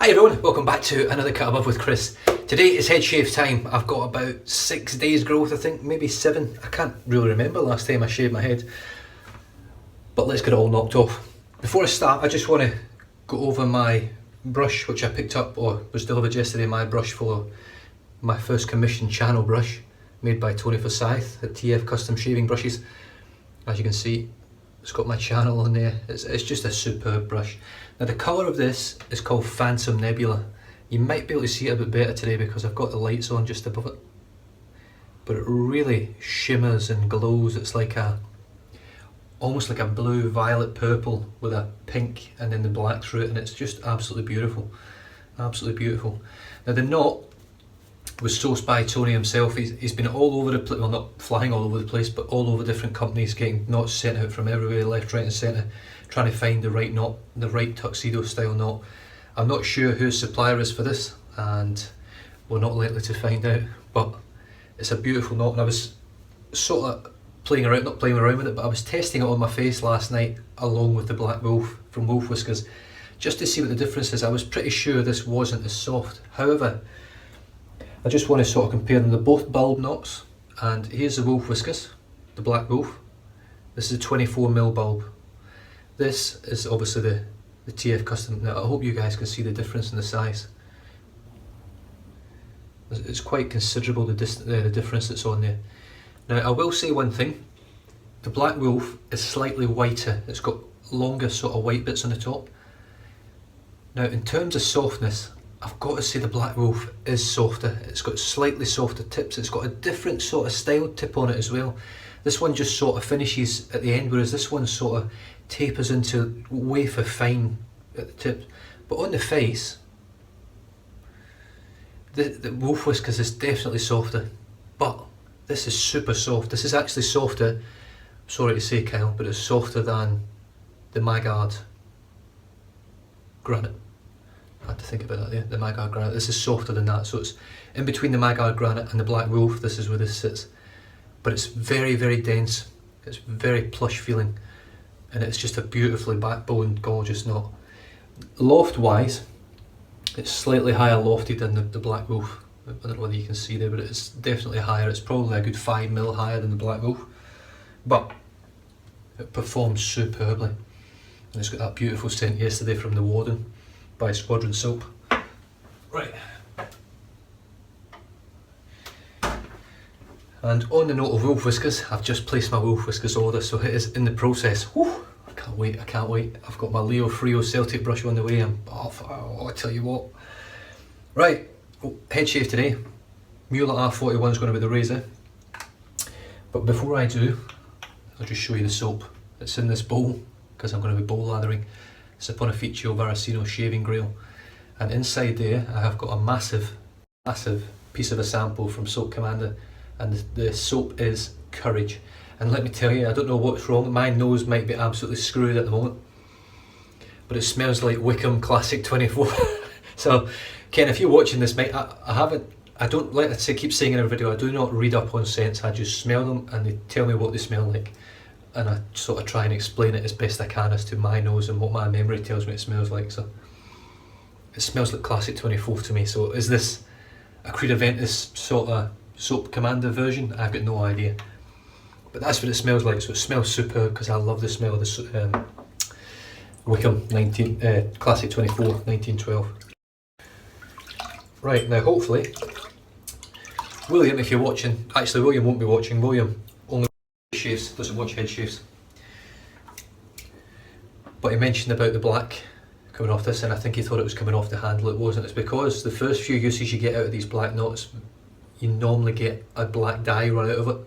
Hi everyone, welcome back to another Cut Above with Chris. Today is head shave time. I've got about 6 days growth, I think, maybe 7. I can't really remember last time I shaved my head. But let's get it all knocked off. Before I start, I just want to go over my brush, which I picked up or was delivered yesterday, my brush for my first commissioned channel brush, made by Tony Forsyth at TF Custom Shaving Brushes. As you can see, it's got my channel on there. It's just a superb brush. Now the colour of this is called Phantom Nebula. You might be able to see it a bit better today because I've got the lights on just above it. But it really shimmers and glows. It's like almost like a blue, violet, purple with a pink and then the black through it, and it's just absolutely beautiful. Absolutely beautiful. Now the knot was sourced by Tony himself. He's been all over the place, well, not flying all over the place, but all over different companies, getting knots sent out from everywhere, left, right and centre, trying to find the right knot, the right tuxedo style knot. I'm not sure who his supplier is for this, and we're not likely to find out, but it's a beautiful knot. And I was sort of not playing around with it, but I was testing it on my face last night along with the Black Wolf from Wolf Whiskers, just to see what the difference is. I was pretty sure this wasn't as soft. However, I just want to sort of compare them. They're both bulb knots, and here's the Wolf Whiskers, the Black Wolf. This is a 24mm bulb. This is obviously the TF Custom. Now I hope you guys can see the difference in the size. It's quite considerable, the difference that's on there. Now I will say one thing, the Black Wolf is slightly whiter. It's got longer sort of white bits on the top. Now in terms of softness, I've got to say the Black Wolf is softer. It's got slightly softer tips. It's got a different sort of styled tip on it as well. This one just sort of finishes at the end, whereas this one sort of tapers into wafer fine at the tip. But on the face, the Wolf Whiskers is definitely softer, but this is super soft. This is actually softer, sorry to say Kyle, but it's softer than the Magard Granite. I had to think about that there, the Magard Granite. This is softer than that, so it's in between the Magard Granite and the Black Wolf. This is where this sits. But it's very, very dense. It's very plush feeling, and it's just a beautifully backboned, gorgeous knot. Loft wise, it's slightly higher lofted than the Black Wolf. I don't know whether you can see there, but it's definitely higher. It's probably a good 5mm higher than the Black Wolf, but it performs superbly. And it's got that beautiful scent yesterday from the Warden by Squadron Soap. Right. And on the note of Wolf Whiskers, I've just placed my Wolf Whiskers order, so it is in the process. Whew, I can't wait, I can't wait. I've got my Leo Frio Celtic brush on the way, and I tell you what. Right, head shave today. Mueller R41 is going to be the razor. But before I do, I'll just show you the soap. It's in this bowl, because I'm going to be bowl lathering. It's upon a Ufficio Varacino shaving grail, and inside there I have got a massive piece of a sample from Soap Commander, and the soap is Courage. And let me tell you, I don't know what's wrong, my nose might be absolutely screwed at the moment, but it smells like Wickham Classic 24. So Ken, if you're watching this, mate, I don't, like I keep saying in every video, I do not read up on scents. I just smell them and they tell me what they smell like, and I sort of try and explain it as best I can as to my nose and what my memory tells me it smells like. So it smells like Classic 24 to me. So is this a Creed Aventus sort of Soap Commander version? I've got no idea, but that's what it smells like. So it smells superb because I love the smell of this Wickham Classic 24 1912. Right, now hopefully William, if you're watching, actually William won't be watching. William only shaves, doesn't watch head shaves. But he mentioned about the black coming off this, and I think he thought it was coming off the handle. It wasn't. It's because the first few uses you get out of these black knots, you normally get a black dye run out of it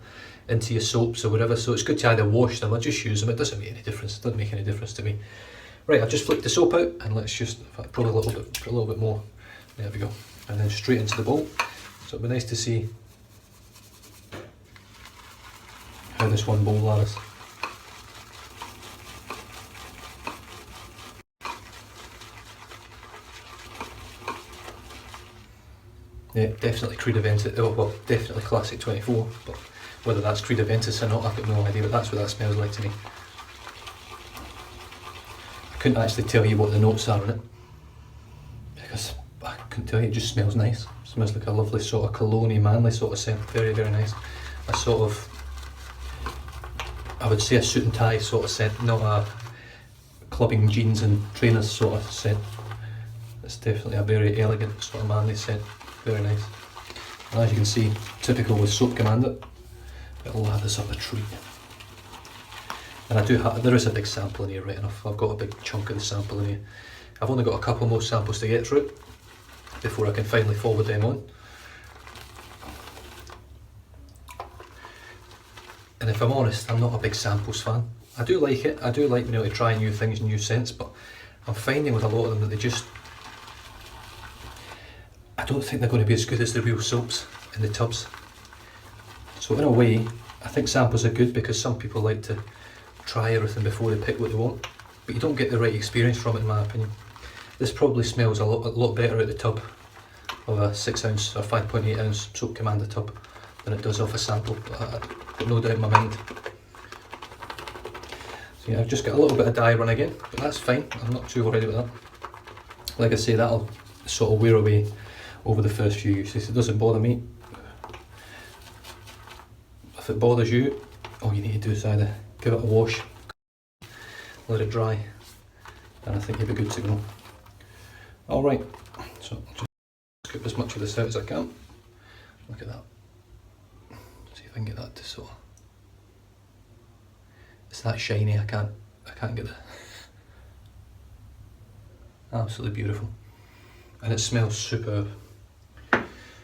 into your soaps or whatever, so it's good to either wash them or just use them. It doesn't make any difference. It doesn't make any difference to me. Right, I've just flicked the soap out, and let's just probably put a little bit more. There we go. And then straight into the bowl. So it'd be nice to see how this one bowl lathers. Yeah, definitely Creed Aventus, oh well, definitely Classic 24, but whether that's Creed Aventus or not, I've got no idea, but that's what that smells like to me. I couldn't actually tell you what the notes are on it, because couldn't tell you, it just smells nice. It smells like a lovely sort of cologne-y, manly sort of scent. Very, very nice. A sort of, I would say a suit and tie sort of scent, not a clubbing jeans and trainers sort of scent. It's definitely a very elegant sort of manly scent. Very nice. And as you can see, typical with Soap Commander, it'll lathers up a treat. And I do have, there is a big sample in here, right enough. I've got a big chunk of the sample in here. I've only got a couple more samples to get through before I can finally forward them on. And if I'm honest, I'm not a big samples fan. I do like it, I do like being able to try new things, new scents, but I'm finding with a lot of them that they just, I don't think they're going to be as good as the real soaps in the tubs. So in a way, I think samples are good because some people like to try everything before they pick what they want, but you don't get the right experience from it in my opinion. This probably smells a lot better at the tub of a 6 ounce or 5.8 ounce Soap Commander tub than it does off a sample, but I've got no doubt in my mind. So yeah, I've just got a little bit of dye run again, but that's fine, I'm not too worried about that. Like I say, that'll sort of wear away over the first few uses. It doesn't bother me. If it bothers you, all you need to do is either give it a wash, let it dry, and I think you'll be good to go. Alright, so just scoop as much of this out as I can. Look at that. See if I can get that to sort of, it's that shiny, I can't get it. Absolutely beautiful. And it smells superb.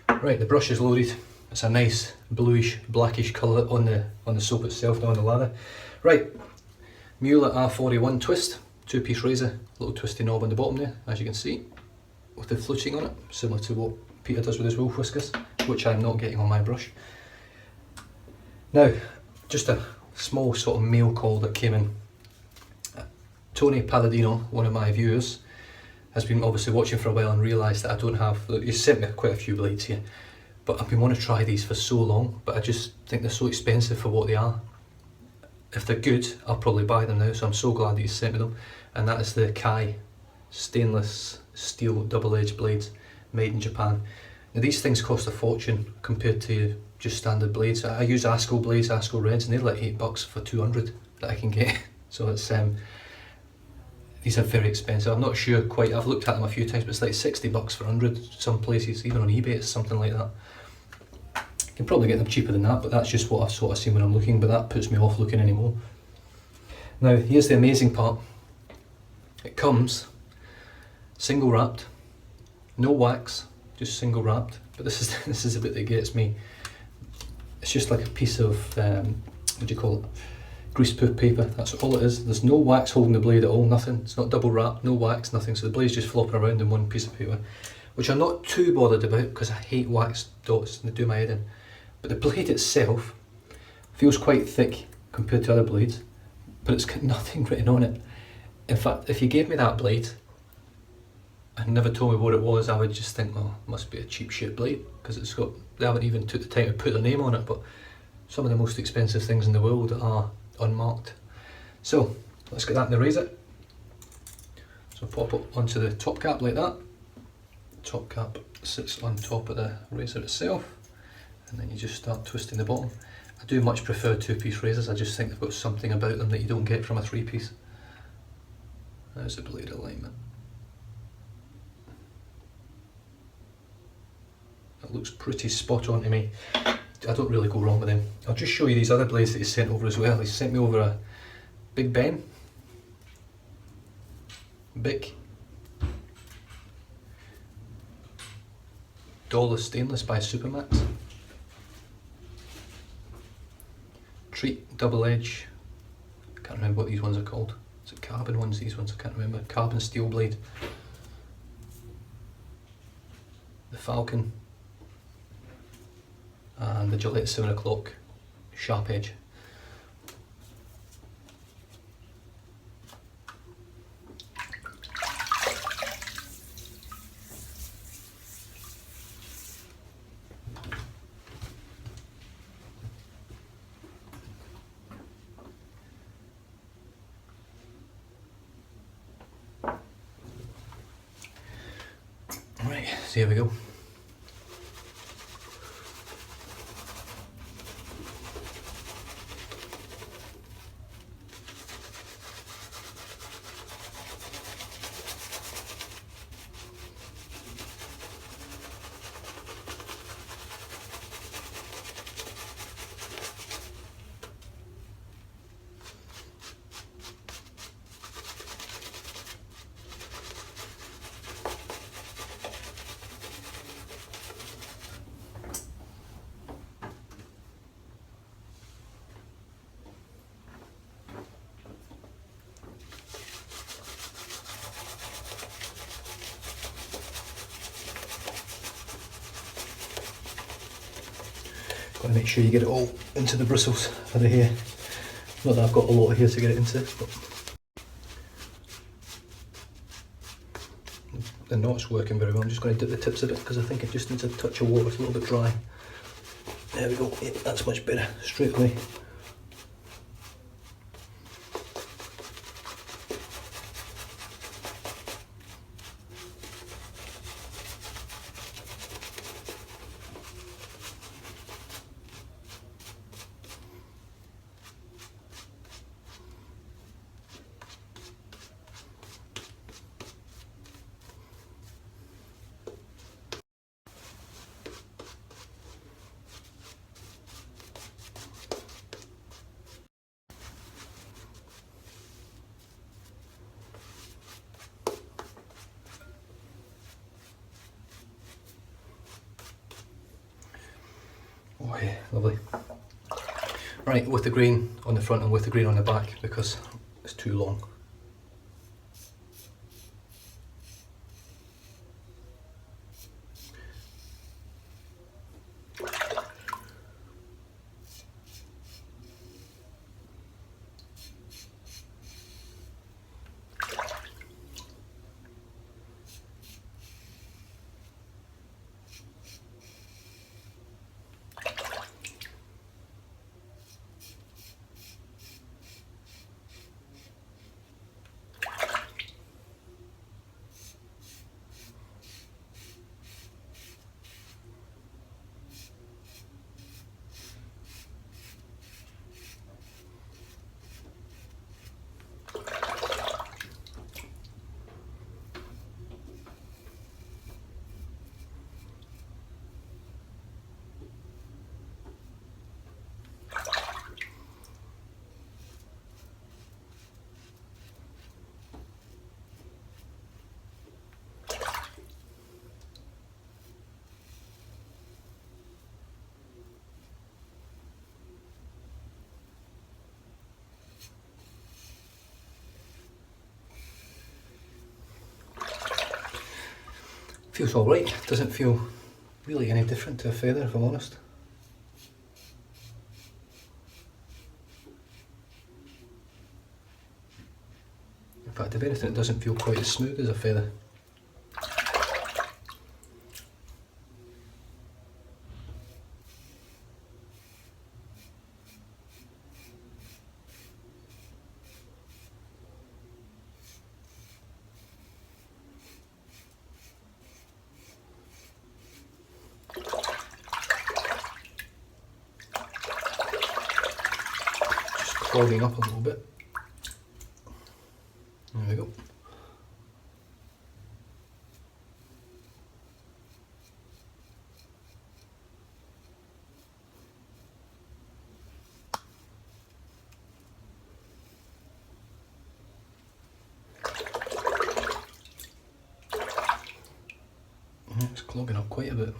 Right, the brush is loaded. It's a nice bluish, blackish colour on the soap itself, not on the lather. Right, Mueller R41 twist, 2-piece razor, little twisty knob on the bottom there, as you can see, with the fluting on it, similar to what Peter does with his wolf whiskers, which I'm not getting on my brush. Now, just a small sort of mail call that came in. Tony Palladino, one of my viewers, has been obviously watching for a while and realised that I don't have, he sent me quite a few blades here, but I've been wanting to try these for so long, but I just think they're so expensive for what they are. If they're good, I'll probably buy them now, so I'm so glad that he sent me them. And that is the Kai stainless steel double-edged blades, made in Japan. Now these things cost a fortune compared to just standard blades. I use Asco blades, Asco Reds, and they're like $8 for 200 that I can get. So it's these are very expensive. I'm not sure quite, I've looked at them a few times, but it's like $60 for 100 some places, even on eBay it's something like that. You can probably get them cheaper than that, but that's just what I've sort of seen when I'm looking, but that puts me off looking anymore. Now here's the amazing part. It comes single wrapped, no wax, just single wrapped, but this is the bit that gets me. It's just like a piece of, what do you call it, greaseproof paper, that's all it is. There's no wax holding the blade at all, nothing. It's not double wrapped, no wax, nothing, so the blade's just flopping around in one piece of paper, which I'm not too bothered about because I hate wax dots and they do my head in. But the blade itself feels quite thick compared to other blades, but it's got nothing written on it. In fact, if you gave me that blade and never told me what it was, I would just think, oh, it must be a cheap shit blade, because it's got, they haven't even took the time to put their name on it, but some of the most expensive things in the world are unmarked. So let's get that in the razor. So pop it onto the top cap like that. Top cap sits on top of the razor itself, and then you just start twisting the bottom. I do much prefer 2-piece razors, I just think they've got something about them that you don't get from a 3-piece. There's the blade alignment. It looks pretty spot on to me. I don't really go wrong with them. I'll just show you these other blades that he sent over as well. He sent me over a Big Ben, Bic, Dollar Stainless by Supermax, Treat Double Edge, I can't remember what these ones are called. Is it carbon ones, these ones? I can't remember. Carbon steel blade. The Falcon. And the Gillette 7 o'clock sharp edge. Right, Right, so here we go. Got to make sure you get it all into the bristles of the hair. Not that I've got a lot of hair to get it into, but the knot's working very well. I'm just going to dip the tips a bit because I think it just needs a touch of water. It's a little bit dry. There we go. Yeah, that's much better. Straight away. Oh yeah, lovely. Right, with the grain on the front and with the grain on the back because it's too long. Feels alright, doesn't feel really any different to a feather if I'm honest. In fact, if anything, it doesn't feel quite as smooth as a feather. Clogging up a little bit. There we go. It's clogging up quite a bit.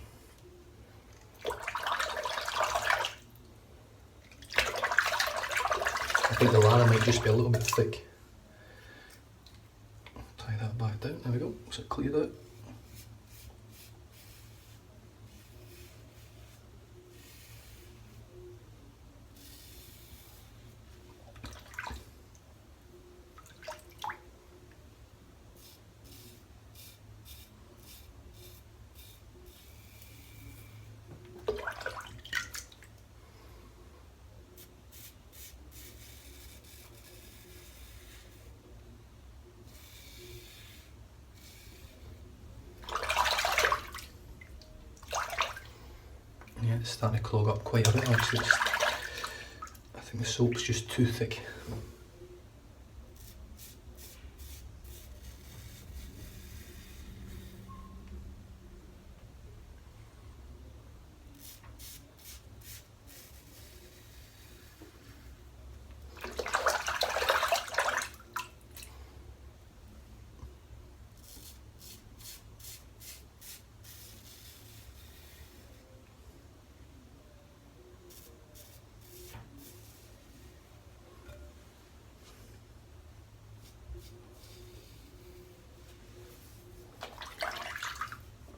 I think the liner might just be a little bit thick. Tie that back down, there we go, so it cleared out. it's starting to clog up quite a bit actually. I think the soap's just too thick.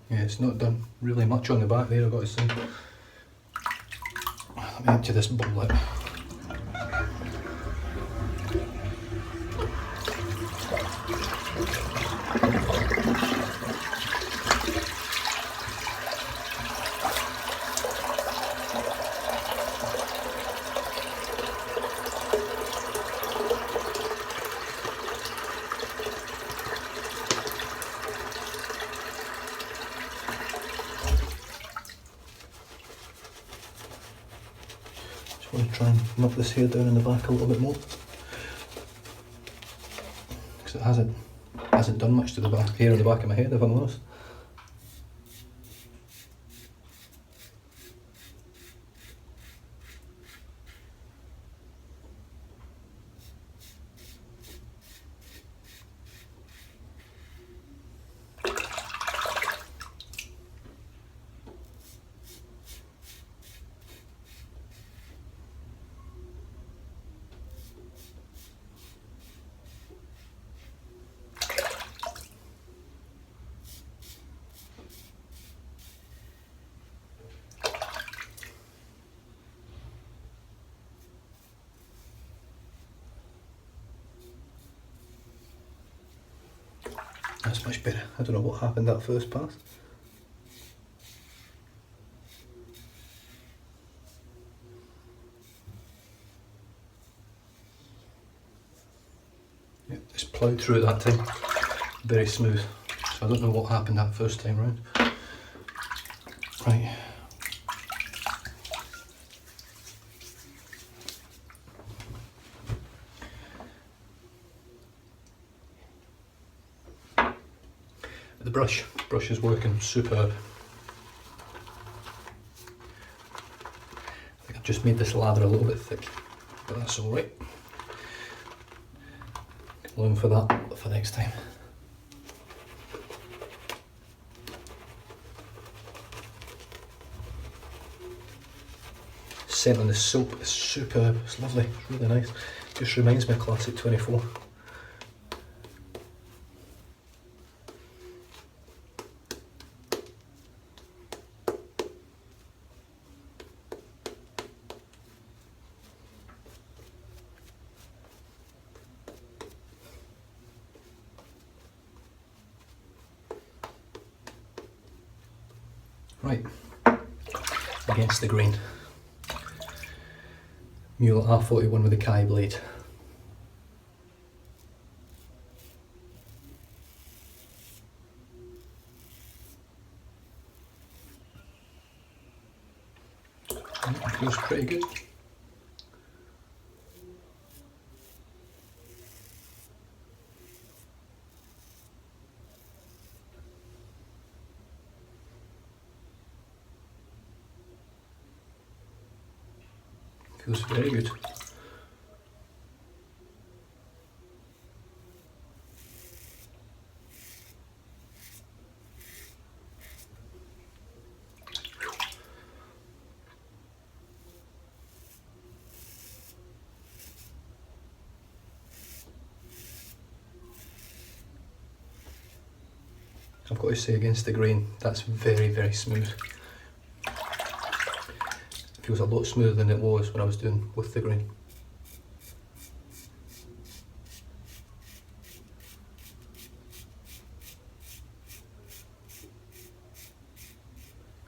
Yeah, it's not done really much on the back there, I've got to say. Let me empty this bowl out. Just want to try and knock this hair down in the back a little bit more, because it hasn't done much to the back hair on the back of my head, if I'm honest. That's much better. I don't know what happened that first pass. Yep, it's ploughed through it that time. Very smooth. So I don't know what happened that first time round. Right. The brush is working superb. I think I've just made this lather a little bit thick, but that's alright. Learn for that for next time. Scent on the soap is superb, it's lovely, it's really nice. Just reminds me of Classic 24. Right, against the grain. Mule R41 with the Kai blade. Feels pretty good. Feels very good. I've got to say, against the grain, that's very, very smooth. It feels a lot smoother than it was when I was doing with the grain.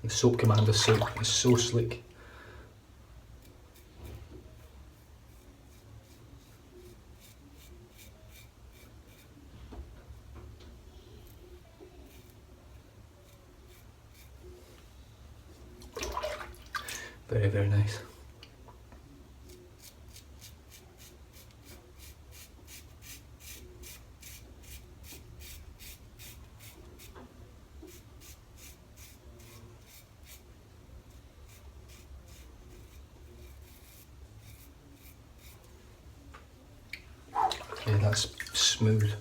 The Soap Commander soap is so sleek. Very, very nice. Okay, that's smooth,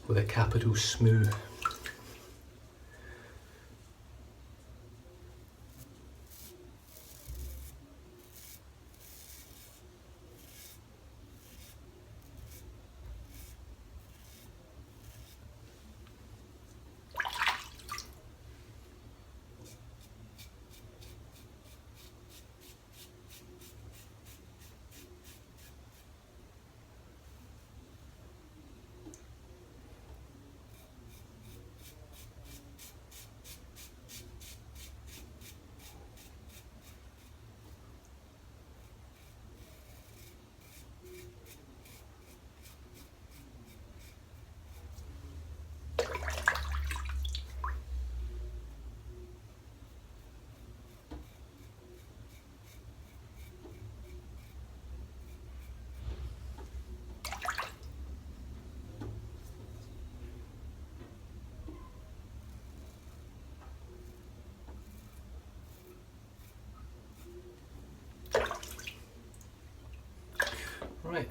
with a capital smooth. Right,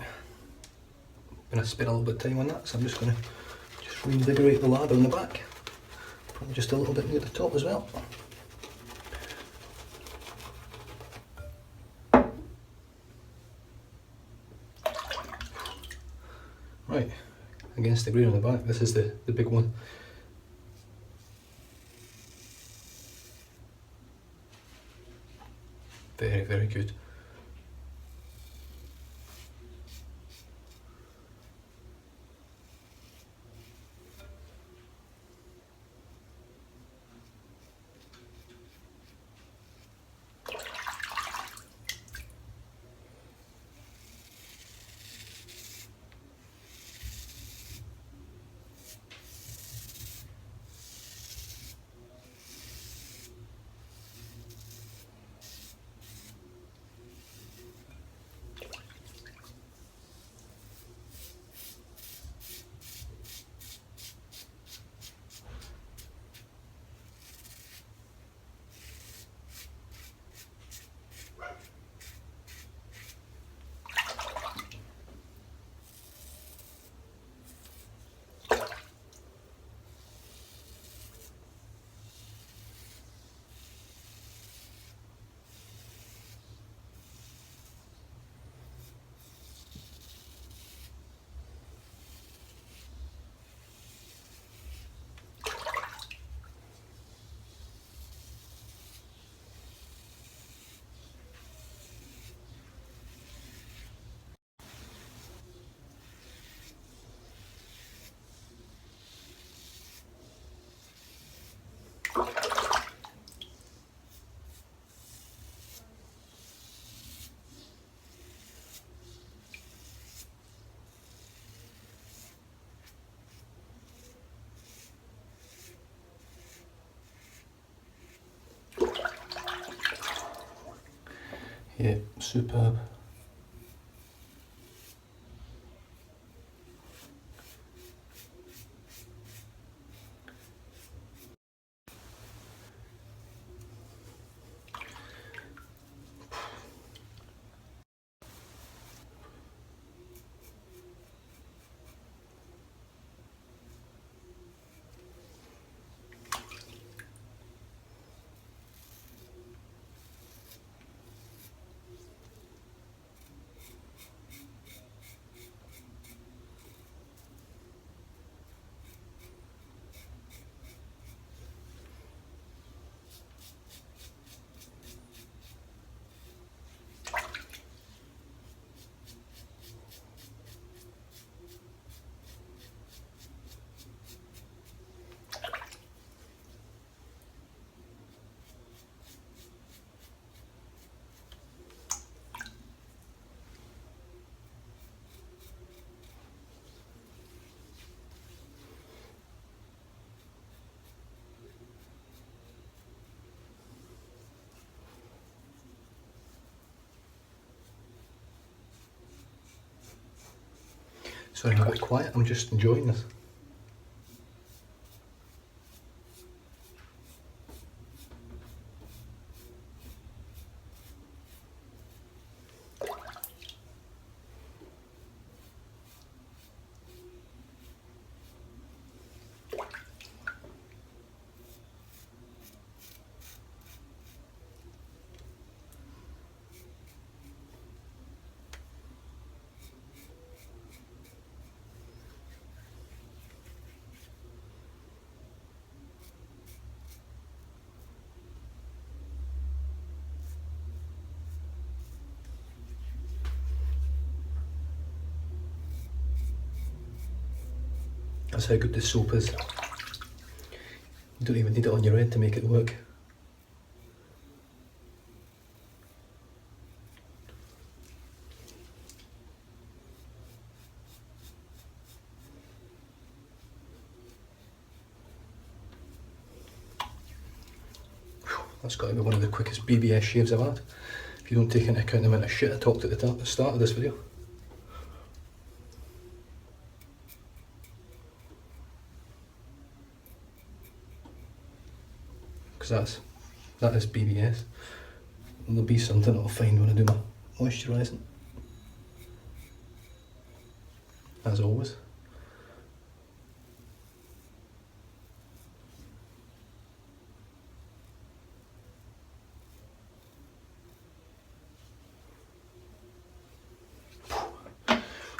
I'm going to spend a little bit of time on that, so I'm just going to reinvigorate the lather on the back. Probably just a little bit near the top as well. Right, against the grain on the back, this is the big one. Very, very good. Yeah, superb. Sorry, I'm a bit quiet, I'm just enjoying this. That's how good this soap is. You don't even need it on your head to make it work. That's got to be one of the quickest BBS shaves I've had, if you don't take into account the amount of shit I talked at the start of this video. Because that is BBS. And there'll be something I'll find when I do my moisturising. As always.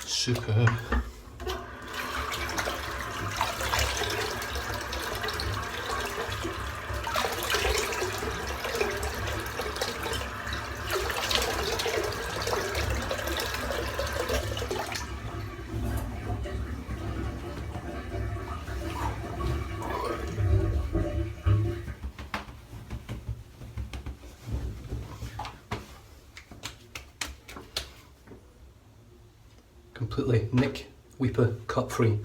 Superb. Completely nick, weeper, cut free.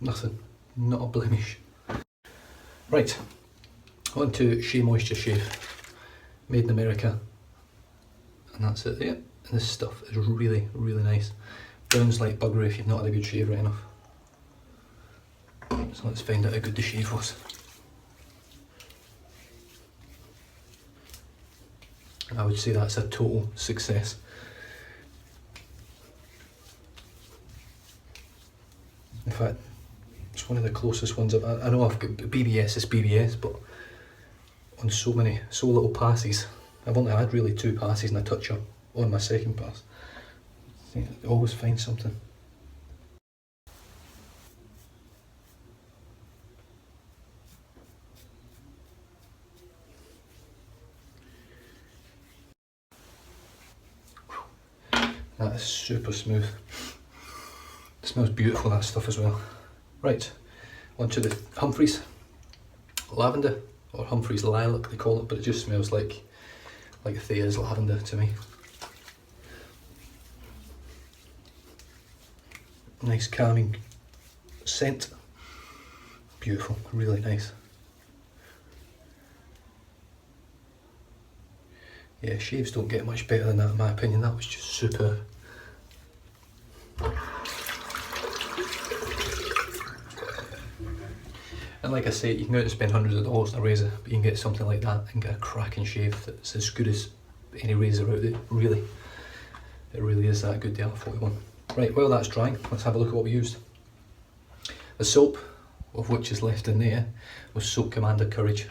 Nothing, not a blemish. Right, on to Shea Moisture Shave. Made in America. And that's it there. And this stuff is really, really nice. Burns like buggery if you've not had a good shave right enough. So let's find out how good the shave was. I would say that's a total success. In fact, it's one of the closest ones I know I've got BBS is BBS, but on so little passes. I've only had really 2 passes and a touch up on my second pass. I always find something. That is super smooth. It smells beautiful, that stuff as well. Right, onto the Humphreys lavender, or Humphreys lilac they call it, but it just smells like Thea's lavender to me. Nice calming scent. Beautiful, really nice. Yeah, shaves don't get much better than that in my opinion. That was just superb. And like I say, you can go out and spend hundreds of dollars on a razor, but you can get something like that and get a cracking shave that's as good as any razor out there, really. It really is that good, the R41. Right, while that's drying, let's have a look at what we used. The soap, of which is left in there, was Soap Commander Courage,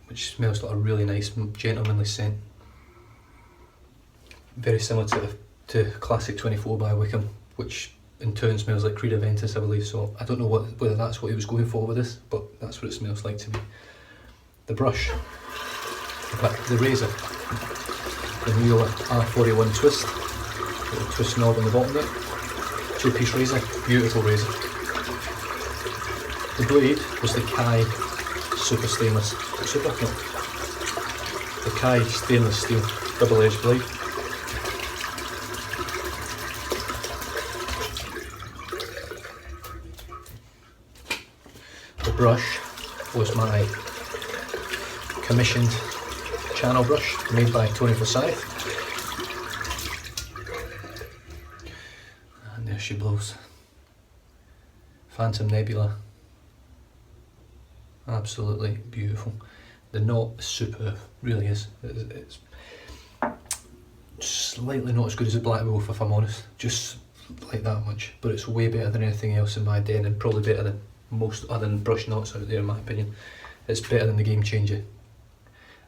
which smells like a really nice, gentlemanly scent. Very similar to Classic 24 by Wickham, which in turn smells like Creed Aventus, I believe. So I don't know whether that's what he was going for with this, but that's what it smells like to me. The brush, in fact the razor, the Mueller R41 twist, little twist knob on the bottom there, 2-piece razor, beautiful razor. The blade was the Kai Super Stainless, the Kai Stainless Steel double-edged blade. The brush was my commissioned channel brush made by Tony Forsyth. she blows. Phantom Nebula. Absolutely beautiful. The knot is superb, really is. It's slightly not as good as a Black Wolf, if I'm honest, just like that much, but it's way better than anything else in my den, and probably better than most other brush knots out there in my opinion. It's better than the Game Changer.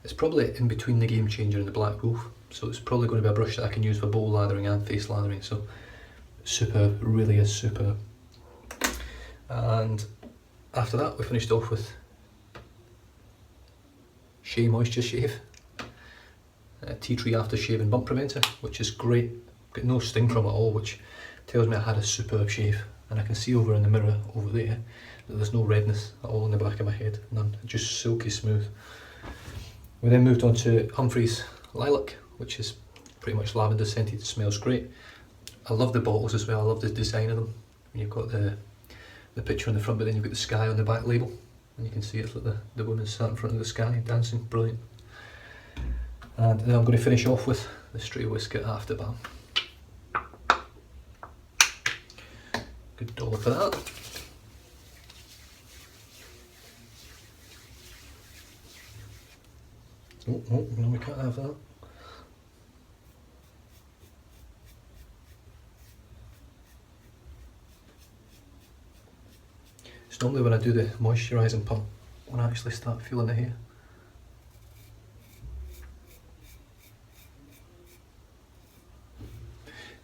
It's probably in between the Game Changer and the Black Wolf, so it's probably going to be a brush that I can use for bowl lathering and face lathering, so superb, really is superb. And after that we finished off with Shea Moisture Shave, Tea Tree Aftershave and Bump Preventer, which is great. Got no sting from it at all, which tells me I had a superb shave. And I can see over in the mirror over there that there's no redness at all in the back of my head, none, just silky smooth. We then moved on to Humphreys Lilac, which is pretty much lavender scented, it smells great. I love the bottles as well, I love the design of them. You've got the picture on the front, but then you've got the sky on the back label, and you can see it's like the woman sat in front of the sky dancing, brilliant. And then I'm going to finish off with the Stray Whisker Afterbalm. Good dollop for that. Oh, no, we can't have that. It's normally when I do the moisturising pump when I actually start feeling the hair.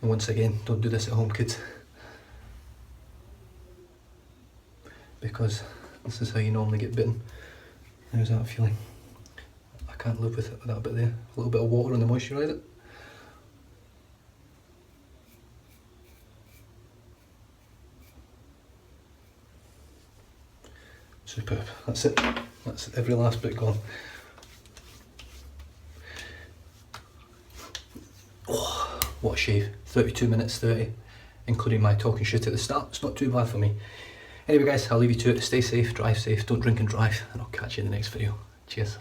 And once again, don't do this at home, kids, because this is how you normally get bitten. How's that feeling? I can't live with it, with that bit there. A little bit of water on the moisturiser. Superb. That's it. That's every last bit gone. Oh, what a shave. 32 minutes 30, including my talking shit at the start. It's not too bad for me. Anyway guys, I'll leave you to it. Stay safe, drive safe, don't drink and drive, and I'll catch you in the next video. Cheers.